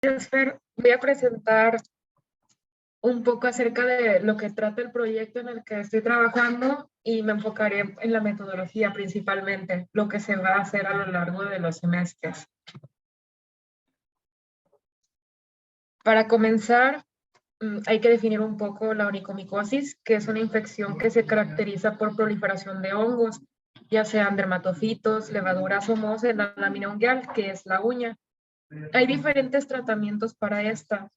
Fer, voy a presentar un poco acerca de lo que trata el proyecto en el que estoy trabajando y me enfocaré en la metodología principalmente, lo que se va a hacer a lo largo de los semestres. Para comenzar, hay que definir un poco la onicomicosis, que es una infección que se caracteriza por proliferación de hongos, ya sean dermatofitos, levaduras o mohos en la lámina unguial, que es la uña. Hay diferentes tratamientos para esta.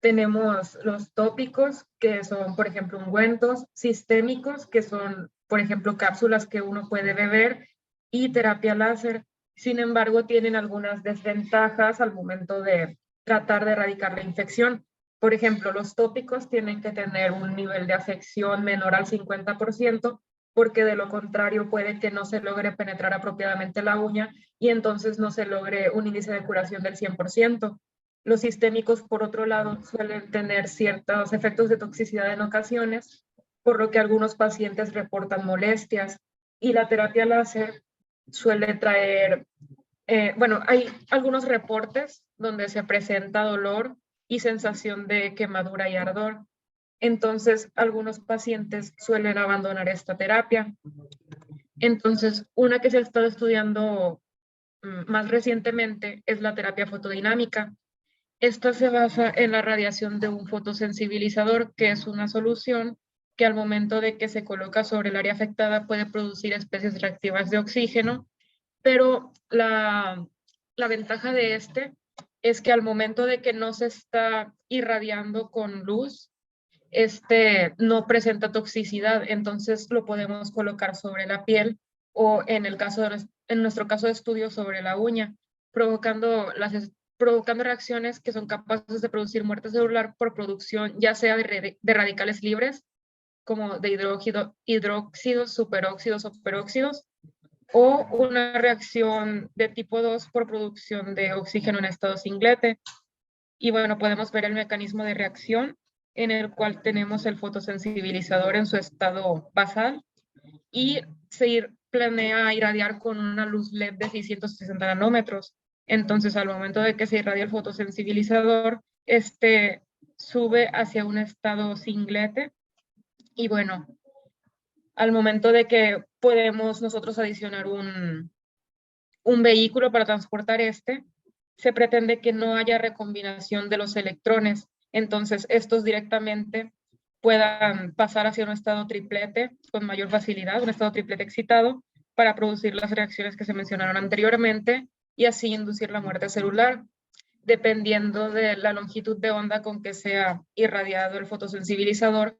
Tenemos los tópicos, que son, por ejemplo, ungüentos, sistémicos, que son, por ejemplo, cápsulas que uno puede beber, y terapia láser. Sin embargo, tienen algunas desventajas al momento de tratar de erradicar la infección. Por ejemplo, los tópicos tienen que tener un nivel de afección menor al 50%, porque de lo contrario puede que no se logre penetrar apropiadamente la uña y entonces no se logre un índice de curación del 100%. Los sistémicos, por otro lado, suelen tener ciertos efectos de toxicidad en ocasiones, por lo que algunos pacientes reportan molestias. Y la terapia láser suele traer, bueno, hay algunos reportes donde se presenta dolor y sensación de quemadura y ardor. Entonces, algunos pacientes suelen abandonar esta terapia. Entonces, una que se ha estado estudiando más recientemente es la terapia fotodinámica. Esta se basa en la radiación de un fotosensibilizador, que es una solución que al momento de que se coloca sobre el área afectada puede producir especies reactivas de oxígeno, pero la ventaja de este es que al momento de que no se está irradiando con luz, este no presenta toxicidad, entonces lo podemos colocar sobre la piel o en nuestro caso de estudio sobre la uña, provocando provocando reacciones que son capaces de producir muerte celular por producción ya sea de radicales libres, como de hidróxidos, superóxidos o peróxidos, o una reacción de tipo 2 por producción de oxígeno en estado singlete. Y bueno, podemos ver el mecanismo de reacción en el cual tenemos el fotosensibilizador en su estado basal y se planea irradiar con una luz LED de 660 nanómetros. Entonces, al momento de que se irradia el fotosensibilizador, este sube hacia un estado singlete y bueno, al momento de que podemos nosotros adicionar un vehículo para transportar se pretende que no haya recombinación de los electrones, entonces estos directamente puedan pasar hacia un estado triplete con mayor facilidad, un estado triplete excitado, para producir las reacciones que se mencionaron anteriormente y así inducir la muerte celular, dependiendo de la longitud de onda con que sea irradiado el fotosensibilizador.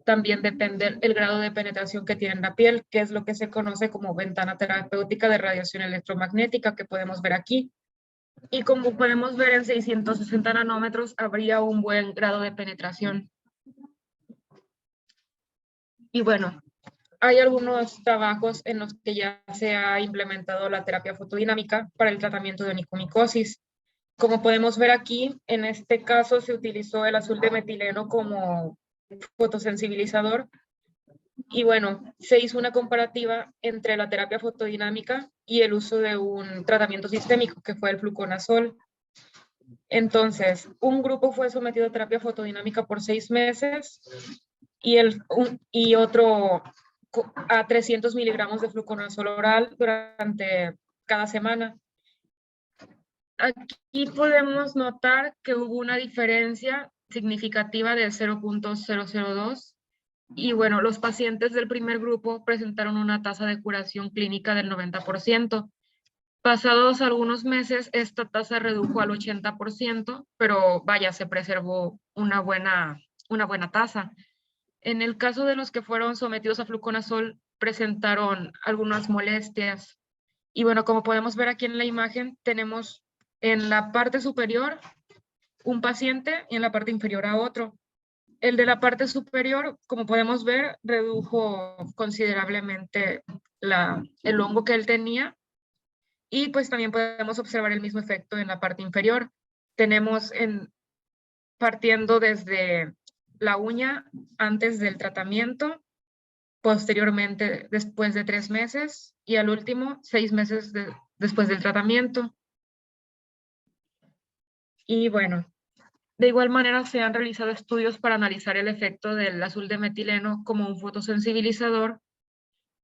También depende el grado de penetración que tiene en la piel, que es lo que se conoce como ventana terapéutica de radiación electromagnética, que podemos ver aquí. Y como podemos ver en 660 nanómetros, habría un buen grado de penetración. Y bueno, hay algunos trabajos en los que ya se ha implementado la terapia fotodinámica para el tratamiento de onicomicosis. Como podemos ver aquí, en este caso se utilizó el azul de metileno como fotosensibilizador. Y bueno, se hizo una comparativa entre la terapia fotodinámica y el uso de un tratamiento sistémico, que fue el fluconazol. Entonces, un grupo fue sometido a terapia fotodinámica por 6 meses y otro a 300 miligramos de fluconazol oral durante cada semana. Aquí podemos notar que hubo una diferencia significativa de 0.002 y bueno, los pacientes del primer grupo presentaron una tasa de curación clínica del 90%. Pasados algunos meses, esta tasa redujo al 80%, pero vaya, se preservó una buena tasa. En el caso de los que fueron sometidos a fluconazol, presentaron algunas molestias. Y bueno, como podemos ver aquí en la imagen, tenemos en la parte superior un paciente y en la parte inferior a otro. El de la parte superior, como podemos ver, redujo considerablemente el hongo que él tenía y pues también podemos observar el mismo efecto en la parte inferior. Tenemos partiendo desde la uña antes del tratamiento, posteriormente después de 3 meses y al último 6 meses después del tratamiento. Y bueno, de igual manera se han realizado estudios para analizar el efecto del azul de metileno como un fotosensibilizador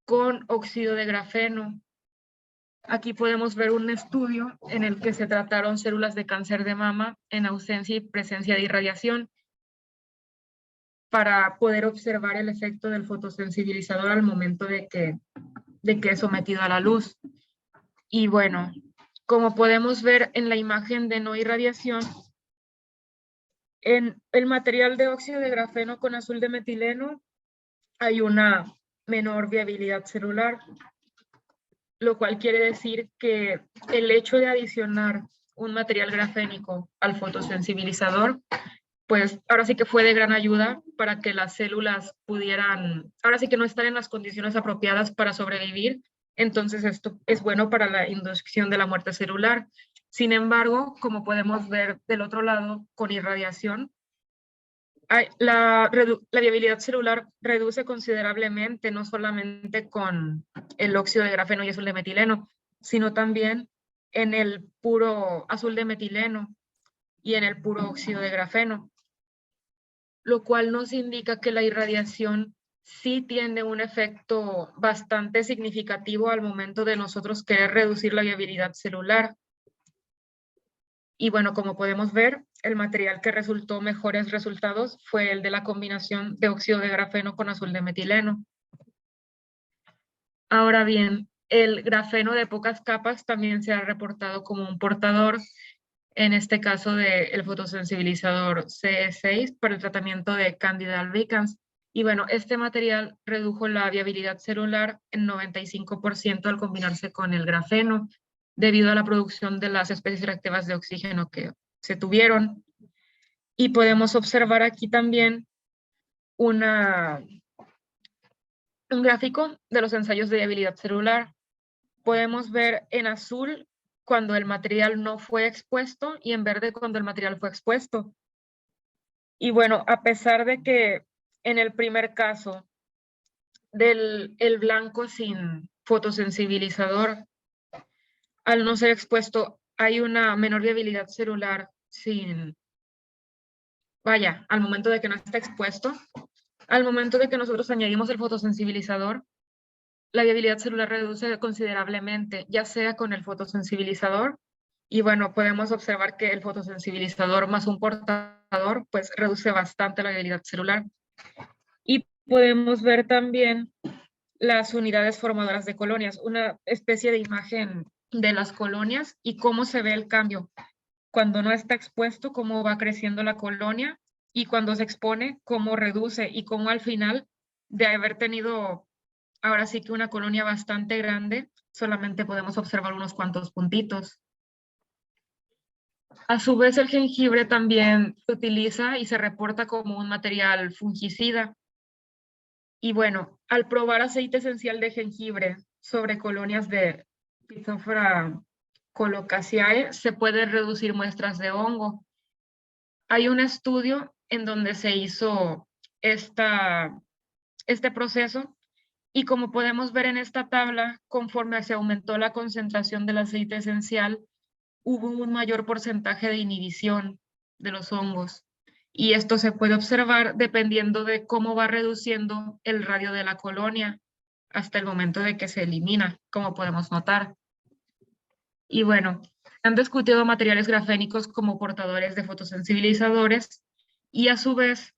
con óxido de grafeno. Aquí podemos ver un estudio en el que se trataron células de cáncer de mama en ausencia y presencia de irradiación para poder observar el efecto del fotosensibilizador al momento de que es sometido a la luz. Y bueno, como podemos ver en la imagen de no irradiación, en el material de óxido de grafeno con azul de metileno hay una menor viabilidad celular, lo cual quiere decir que el hecho de adicionar un material grafénico al fotosensibilizador, pues ahora sí que fue de gran ayuda para que las células pudieran, ahora sí que no estar en las condiciones apropiadas para sobrevivir. Entonces esto es bueno para la inducción de la muerte celular. Sin embargo, como podemos ver del otro lado, con irradiación, la viabilidad celular reduce considerablemente, no solamente con el óxido de grafeno y azul de metileno, sino también en el puro azul de metileno y en el puro óxido de grafeno, lo cual nos indica que la irradiación sí tiene un efecto bastante significativo al momento de nosotros querer reducir la viabilidad celular. Y bueno, como podemos ver, el material que resultó mejores resultados fue el de la combinación de óxido de grafeno con azul de metileno. Ahora bien, el grafeno de pocas capas también se ha reportado como un portador, en este caso del fotosensibilizador CE6 para el tratamiento de Candida albicans. Y bueno, este material redujo la viabilidad celular en 95% al combinarse con el grafeno, debido a la producción de las especies reactivas de oxígeno que se tuvieron. Y podemos observar aquí también una, un gráfico de los ensayos de viabilidad celular. Podemos ver en azul cuando el material no fue expuesto y en verde cuando el material fue expuesto. Y bueno, a pesar de que en el primer caso del el blanco sin fotosensibilizador, al no ser expuesto, hay una menor viabilidad celular sin, vaya, al momento de que no está expuesto. Al momento de que nosotros añadimos el fotosensibilizador, la viabilidad celular reduce considerablemente, ya sea con el fotosensibilizador, y bueno, podemos observar que el fotosensibilizador más un portador, pues reduce bastante la viabilidad celular. Y podemos ver también las unidades formadoras de colonias, una especie de imagen de las colonias y cómo se ve el cambio. Cuando no está expuesto, cómo va creciendo la colonia, y cuando se expone, cómo reduce y cómo al final de haber tenido ahora sí que una colonia bastante grande, solamente podemos observar unos cuantos puntitos. A su vez, el jengibre también se utiliza y se reporta como un material fungicida. Y bueno, al probar aceite esencial de jengibre sobre colonias de Phytophthora colocaceae, se pueden reducir muestras de hongo. Hay un estudio en donde se hizo este proceso. Y como podemos ver en esta tabla, conforme se aumentó la concentración del aceite esencial, hubo un mayor porcentaje de inhibición de los hongos. Y esto se puede observar dependiendo de cómo va reduciendo el radio de la colonia hasta el momento de que se elimina, como podemos notar. Y bueno, han discutido materiales grafénicos como portadores de fotosensibilizadores, y a su vez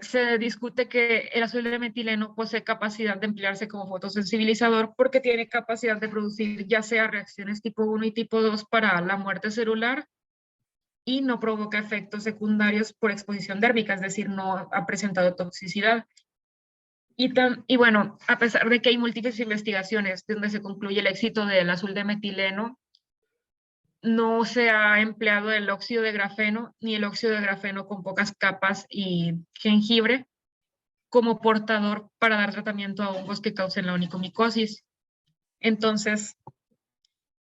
se discute que el azul de metileno posee capacidad de emplearse como fotosensibilizador porque tiene capacidad de producir ya sea reacciones tipo 1 y tipo 2 para la muerte celular, y no provoca efectos secundarios por exposición dérmica, es decir, no ha presentado toxicidad. Y bueno, a pesar de que hay múltiples investigaciones donde se concluye el éxito del azul de metileno, no se ha empleado el óxido de grafeno ni el óxido de grafeno con pocas capas y jengibre como portador para dar tratamiento a hongos que causen la onicomicosis. Entonces,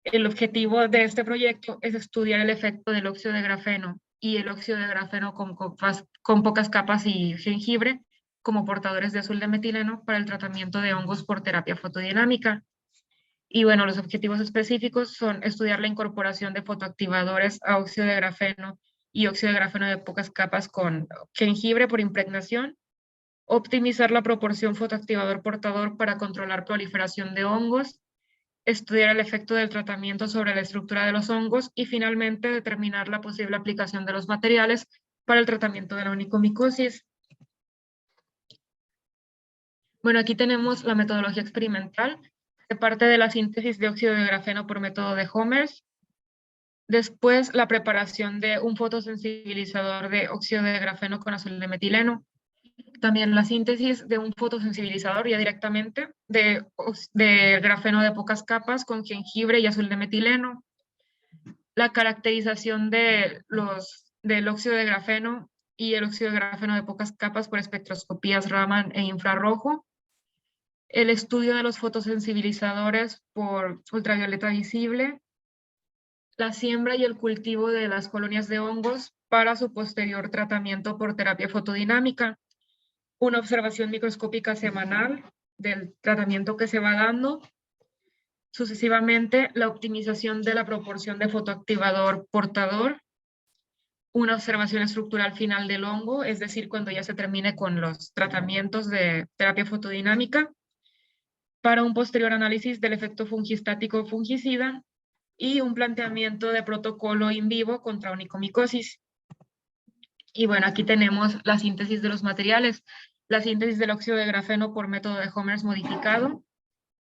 el objetivo de este proyecto es estudiar el efecto del óxido de grafeno y el óxido de grafeno con pocas capas y jengibre como portadores de azul de metileno para el tratamiento de hongos por terapia fotodinámica. Y bueno, los objetivos específicos son estudiar la incorporación de fotoactivadores a óxido de grafeno y óxido de grafeno de pocas capas con jengibre por impregnación, optimizar la proporción fotoactivador portador para controlar proliferación de hongos, estudiar el efecto del tratamiento sobre la estructura de los hongos y finalmente determinar la posible aplicación de los materiales para el tratamiento de la onicomicosis. Bueno, aquí tenemos la metodología experimental. Se parte de la síntesis de óxido de grafeno por método de Homers. Después, la preparación de un fotosensibilizador de óxido de grafeno con azul de metileno. También la síntesis de un fotosensibilizador ya directamente de grafeno de pocas capas con jengibre y azul de metileno. La caracterización del óxido de grafeno y el óxido de grafeno de pocas capas por espectroscopías Raman e infrarrojo. El estudio de los fotosensibilizadores por ultravioleta visible. La siembra y el cultivo de las colonias de hongos para su posterior tratamiento por terapia fotodinámica. Una observación microscópica semanal del tratamiento que se va dando. Sucesivamente, la optimización de la proporción de fotoactivador portador. Una observación estructural final del hongo, es decir, cuando ya se termine con los tratamientos de terapia fotodinámica, para un posterior análisis del efecto fungistático fungicida y un planteamiento de protocolo in vivo contra onicomicosis. Y bueno, aquí tenemos la síntesis de los materiales. La síntesis del óxido de grafeno por método de Homers modificado,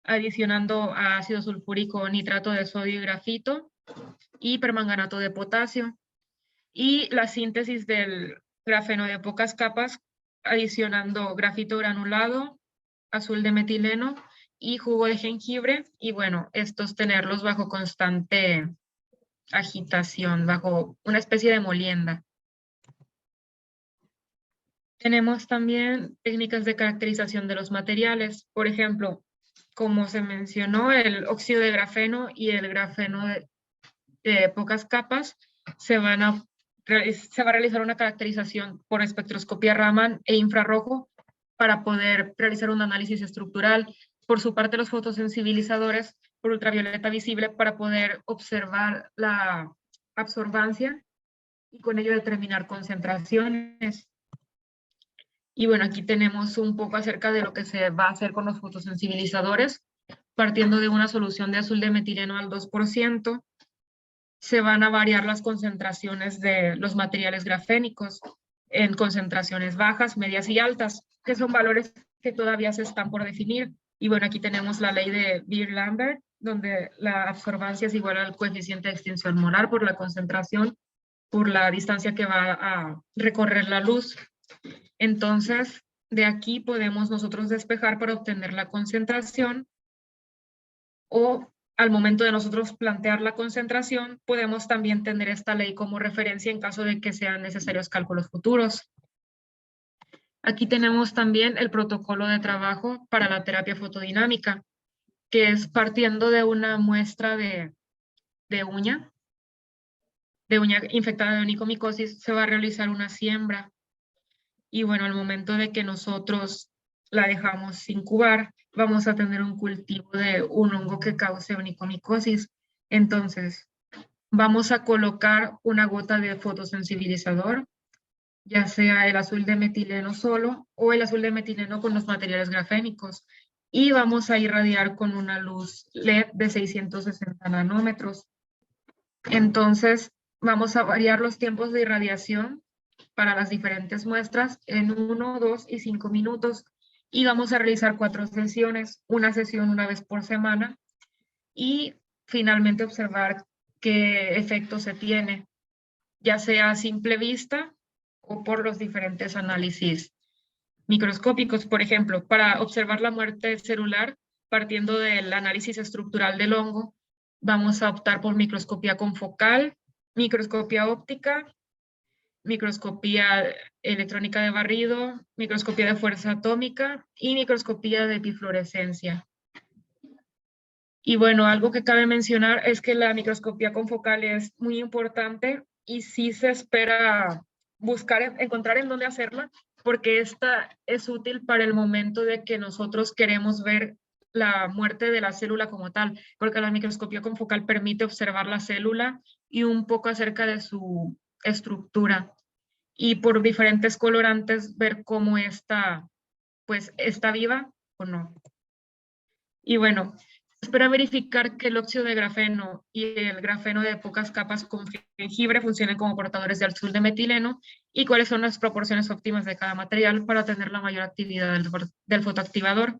adicionando a ácido sulfúrico, nitrato de sodio y grafito y permanganato de potasio. Y la síntesis del grafeno de pocas capas, adicionando grafito granulado, azul de metileno y jugo de jengibre. Y bueno, estos tenerlos bajo constante agitación, bajo una especie de molienda. Tenemos también técnicas de caracterización de los materiales. Por ejemplo, como se mencionó, el óxido de grafeno y el grafeno de pocas capas se va a realizar una caracterización por espectroscopía Raman e infrarrojo para poder realizar un análisis estructural. Por su parte, los fotosensibilizadores por ultravioleta visible para poder observar la absorbancia y con ello determinar concentraciones. Y bueno, aquí tenemos un poco acerca de lo que se va a hacer con los fotosensibilizadores. Partiendo de una solución de azul de metileno al 2%, se van a variar las concentraciones de los materiales grafénicos en concentraciones bajas, medias y altas, que son valores que todavía se están por definir. Y bueno, aquí tenemos la ley de Beer-Lambert, donde la absorbancia es igual al coeficiente de extinción molar por la concentración, por la distancia que va a recorrer la luz. Entonces, de aquí podemos nosotros despejar para obtener la concentración, o al momento de nosotros plantear la concentración, podemos también tener esta ley como referencia en caso de que sean necesarios cálculos futuros. Aquí tenemos también el protocolo de trabajo para la terapia fotodinámica, que es partiendo de una muestra de uña infectada de onicomicosis, se va a realizar una siembra. Y bueno, al momento de que nosotros la dejamos incubar, vamos a tener un cultivo de un hongo que cause onicomicosis. Entonces, vamos a colocar una gota de fotosensibilizador, ya sea el azul de metileno solo o el azul de metileno con los materiales grafénicos. Y vamos a irradiar con una luz LED de 660 nanómetros. Entonces, vamos a variar los tiempos de irradiación para las diferentes muestras en 1, 2 y 5 minutos. Y vamos a realizar 4 sesiones, una sesión una vez por semana, y finalmente observar qué efecto se tiene, ya sea a simple vista o por los diferentes análisis microscópicos. Por ejemplo, para observar la muerte celular, partiendo del análisis estructural del hongo, vamos a optar por microscopía confocal, microscopía óptica, microscopía electrónica de barrido, microscopía de fuerza atómica y microscopía de epifluorescencia. Y bueno, algo que cabe mencionar es que la microscopía confocal es muy importante y sí se espera encontrar en dónde hacerla, porque esta es útil para el momento de que nosotros queremos ver la muerte de la célula como tal, porque la microscopía confocal permite observar la célula y un poco acerca de su estructura y por diferentes colorantes ver cómo pues, está viva o no. Y bueno, espera verificar que el óxido de grafeno y el grafeno de pocas capas con jengibre funcionen como portadores de azul de metileno y cuáles son las proporciones óptimas de cada material para tener la mayor actividad del fotoactivador.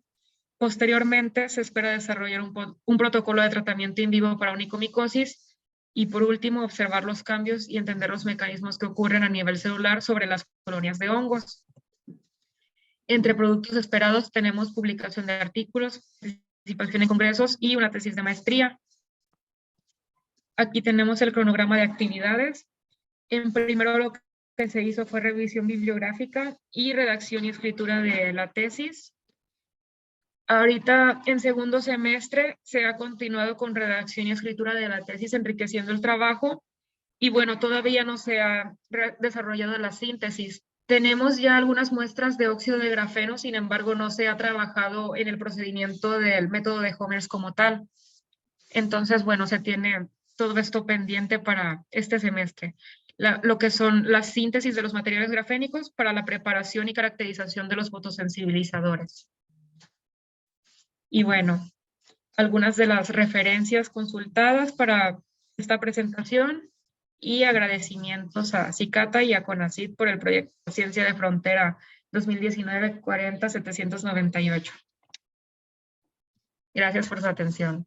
Posteriormente, se espera desarrollar un protocolo de tratamiento in vivo para onicomicosis y, por último, observar los cambios y entender los mecanismos que ocurren a nivel celular sobre las colonias de hongos. Entre productos esperados tenemos publicación de artículos, participación en congresos y una tesis de maestría. Aquí tenemos el cronograma de actividades. En primero lo que se hizo fue revisión bibliográfica y redacción y escritura de la tesis. Ahorita en segundo semestre se ha continuado con redacción y escritura de la tesis, enriqueciendo el trabajo. Y bueno, todavía no se ha desarrollado la síntesis. Tenemos ya algunas muestras de óxido de grafeno, sin embargo, no se ha trabajado en el procedimiento del método de Homers como tal. Entonces, bueno, se tiene todo esto pendiente para este semestre. Lo que son las síntesis de los materiales grafénicos para la preparación y caracterización de los fotosensibilizadores. Y bueno, algunas de las referencias consultadas para esta presentación y agradecimientos a CICATA y a CONACYT por el proyecto Ciencia de Frontera 2019-40-798. Gracias por su atención.